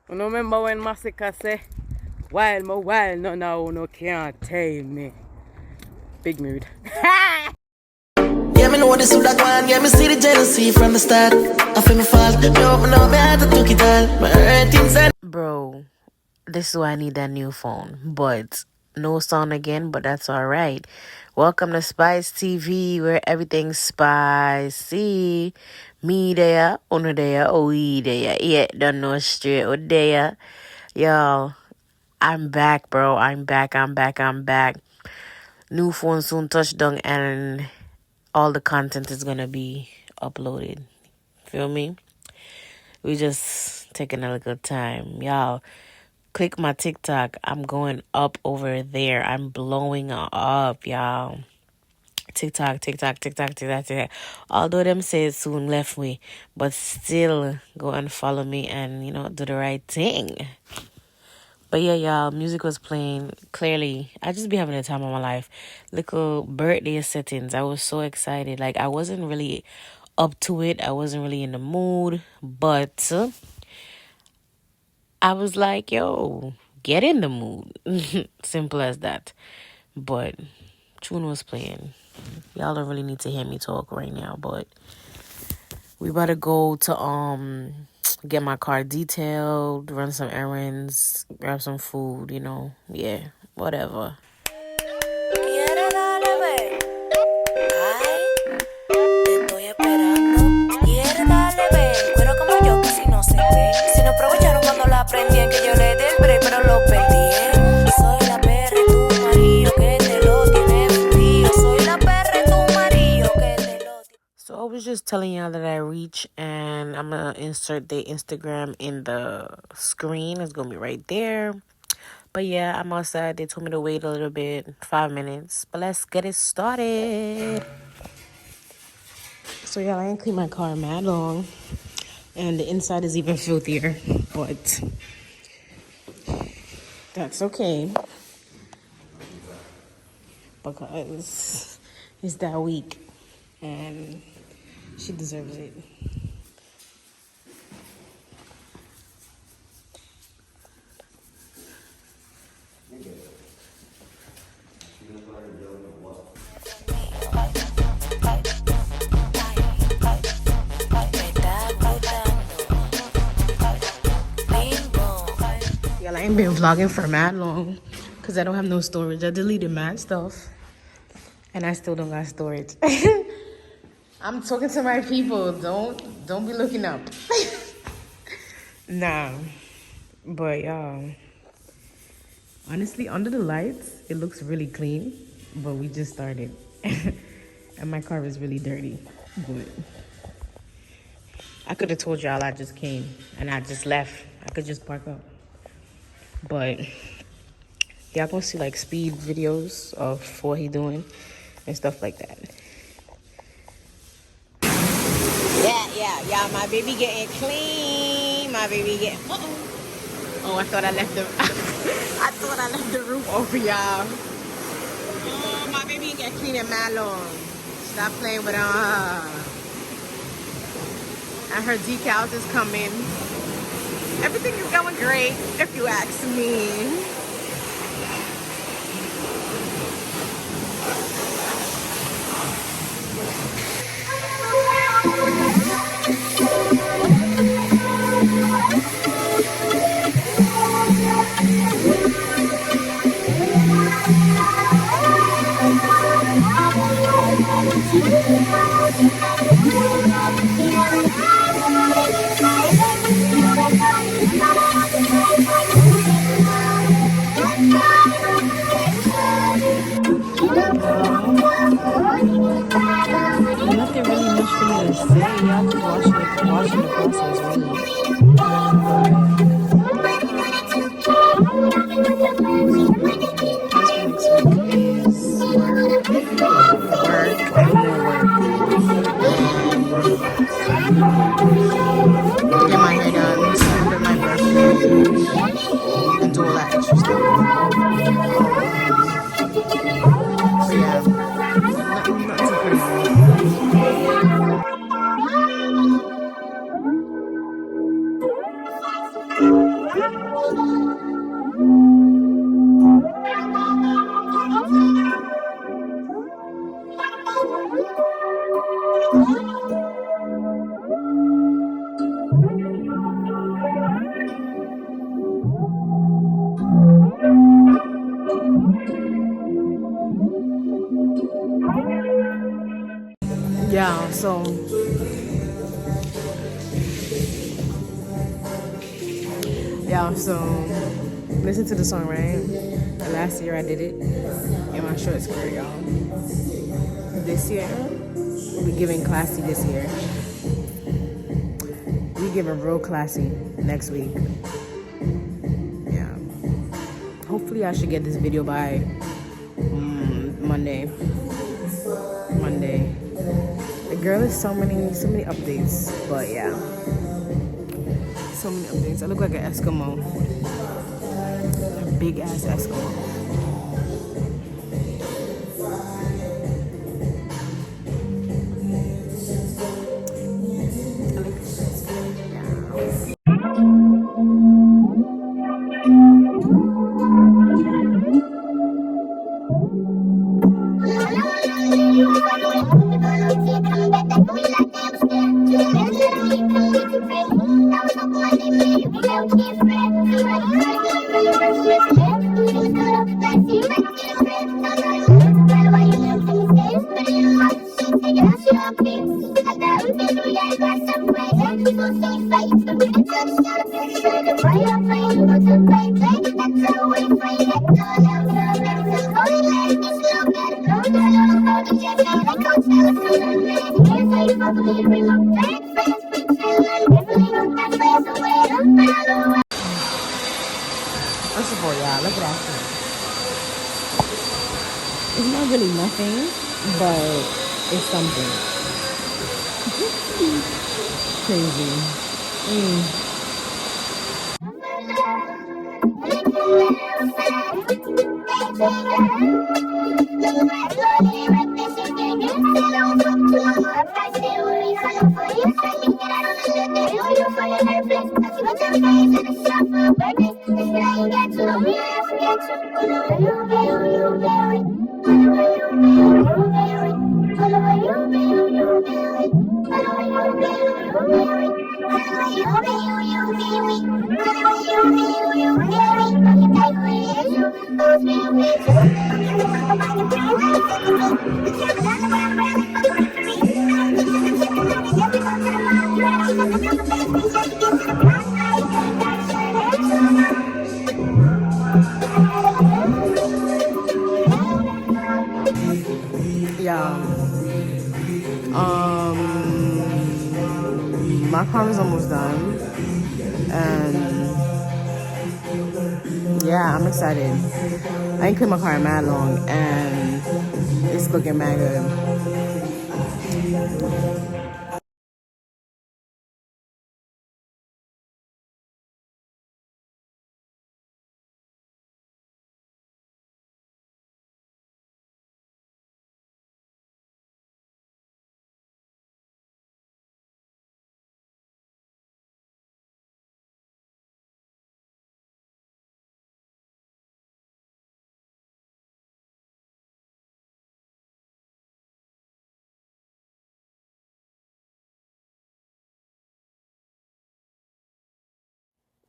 You remember when Massacre say, while my while, no, no, no can't tame me. Big mood. Yeah, me know this would have gone. Yeah, me see the jealousy from the start. I feel me fault. Me open up, me had to took it all. My hurt inside. Bro, this is why I need that new phone. But no sound again, but that's all right. Welcome to SpiceeeTV, where everything's spicy. Me there, Uno there, we there. Yeah, don't know straight. Oh there. Yo, I'm back, bro. I'm back. New phone soon touchdown, and all the content is gonna be uploaded. Feel me? We just taking a little time. Y'all, click my TikTok. I'm going up over there. I'm blowing up, y'all. TikTok. Although them say it soon left me, but still go and follow me and, do the right thing. But yeah, y'all, music was playing. Clearly, I just be having the time of my life. Little birthday settings. I was so excited. Like, I wasn't really up to it. I wasn't really in the mood. But I was like, yo, get in the mood. Simple as that. But tune was playing. Y'all don't really need to hear me talk right now, but we about to go to get my car detailed, run some errands, grab some food, yeah, whatever. So I was just telling y'all that I reached, and I'm gonna insert the Instagram in the screen. It's gonna be right there. But yeah, I'm outside. They told me to wait a little bit, 5 minutes. But let's get it started. So y'all, I ain't cleaned my car mad long, and the inside is even filthier. But that's okay, because it's that week, and she deserves it. Y'all, I ain't been vlogging for mad long because I don't have no storage. I deleted mad stuff and I still don't got storage. I'm talking to my people. Don't be looking up. Nah. But y'all, honestly, under the lights, it looks really clean. But we just started. And my car is really dirty. But I could have told y'all I just came and I just left. I could just park up. But y'all gonna see like speed videos of what he doing and stuff like that. Yeah. My baby getting clean. My baby getting. Oh, I thought I left the. I thought I left the roof over, y'all. Oh, my baby get clean and mad long. Stop playing with her. And her decals is coming. Everything is going great, if you ask me. Nothing really much for me to say. Y'all just watching the process, really. Plans for next week is work, and more work. Get my hair done, celebrate my birthday, and do all that extra stuff. So yeah, not too crazy. Yeah, so listen to the song, right? Last year I did it in my short skirt, y'all. This year, we giving classy this year. We giving real classy next week. Yeah. Hopefully I should get this video by Monday. The girl is so many updates, but yeah. So many updates. I look like an Eskimo. A big ass Eskimo. First of all, y'all, look at that shit. It's not really nothing, but it's something. Crazy. Yeah. My car is almost done, and yeah, I'm excited. I ain't cleaned my car in mad long, and it's looking mad good.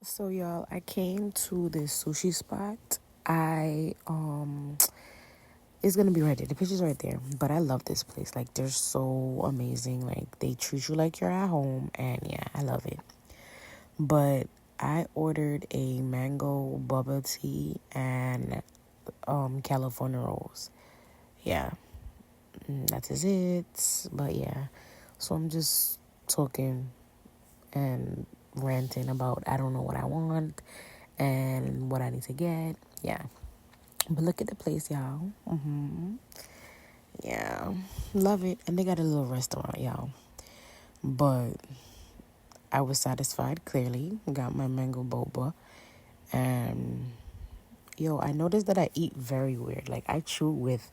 So y'all, I came to this sushi spot. It's gonna be right there. The picture's right there. But I love this place. Like, they're so amazing. Like, they treat you like you're at home, and yeah, I love it. But I ordered a mango bubble tea and California rolls. Yeah, that is it. But yeah, so I'm just talking and ranting about I don't know what I want and what I need to get. Yeah, but look at the place, y'all. Yeah, love it. And they got a little restaurant, y'all. But I was satisfied, clearly. Got my mango boba. And yo, I noticed that I eat very weird. Like, I chew with,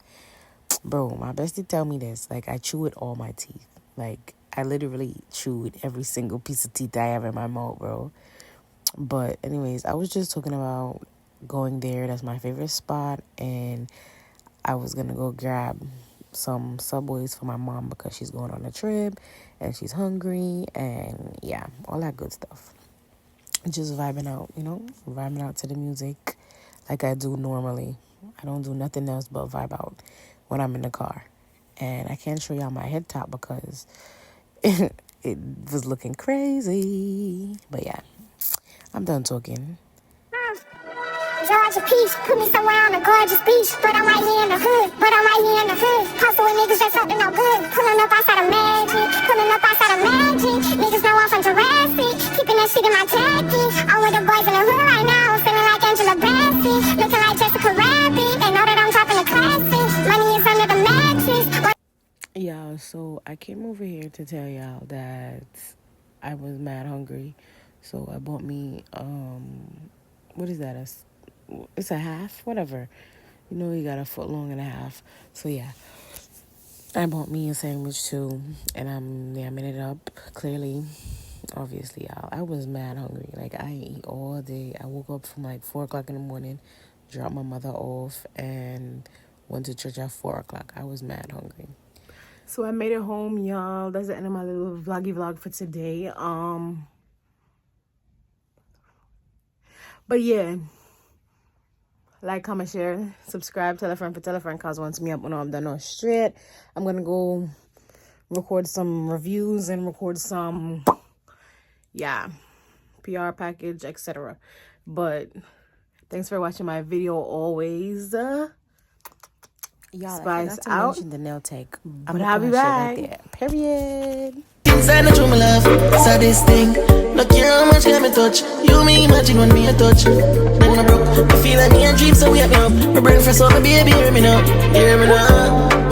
bro, my bestie tell me this. Like, I chew with all my teeth. Like, I literally chew with every single piece of teeth I have in my mouth, bro. But anyways, I was just talking about going there. That's my favorite spot, and I was gonna go grab some Subways for my mom because she's going on a trip and she's hungry, and yeah, all that good stuff. Just vibing out, vibing out to the music like I do normally. I don't do nothing else but vibe out when I'm in the car. And I can't show y'all my head top because it was looking crazy. But yeah, I'm done talking. Georgia Peach, put me somewhere on a gorgeous beach. But I'm right here in the hood, Hustle with niggas that's up to no good. Pulling up outside of Magic. Niggas know I'm from Jurassic. Keeping that shit in my jacket. I'm with the boys in the hood right now. Feeling like Angela Bassett. Looking like Jessica Rabbit. They know that I'm dropping a classic. Money is under the mattress. Yeah, so I came over here to tell y'all that I was mad hungry. So I bought me, what is that? It's a half, whatever. You got a foot long and a half. So yeah, I bought me a sandwich too, and I'm yamming it up. Clearly, obviously, I was mad hungry. Like, I ain't eat all day. I woke up from like 4 o'clock in the morning, dropped my mother off, and went to church at 4 o'clock. I was mad hungry. So I made it home, y'all. That's the end of my little vloggy vlog for today. But yeah, like, comment, share, subscribe, tell a friend, cause once me up when I'm done on straight, I'm gonna go record some reviews and record some, yeah, PR package, etc. But thanks for watching my video always. Y'all, Spice out. The nail tech. But I'll be back. Right there. Period. Inside the true, my love, saddest thing. No care how much can me touch. You me imagine when me a touch. Then I broke. I feel like me and dream, so wake me up. My brain fresh up, my baby, hear me now. Hear me now.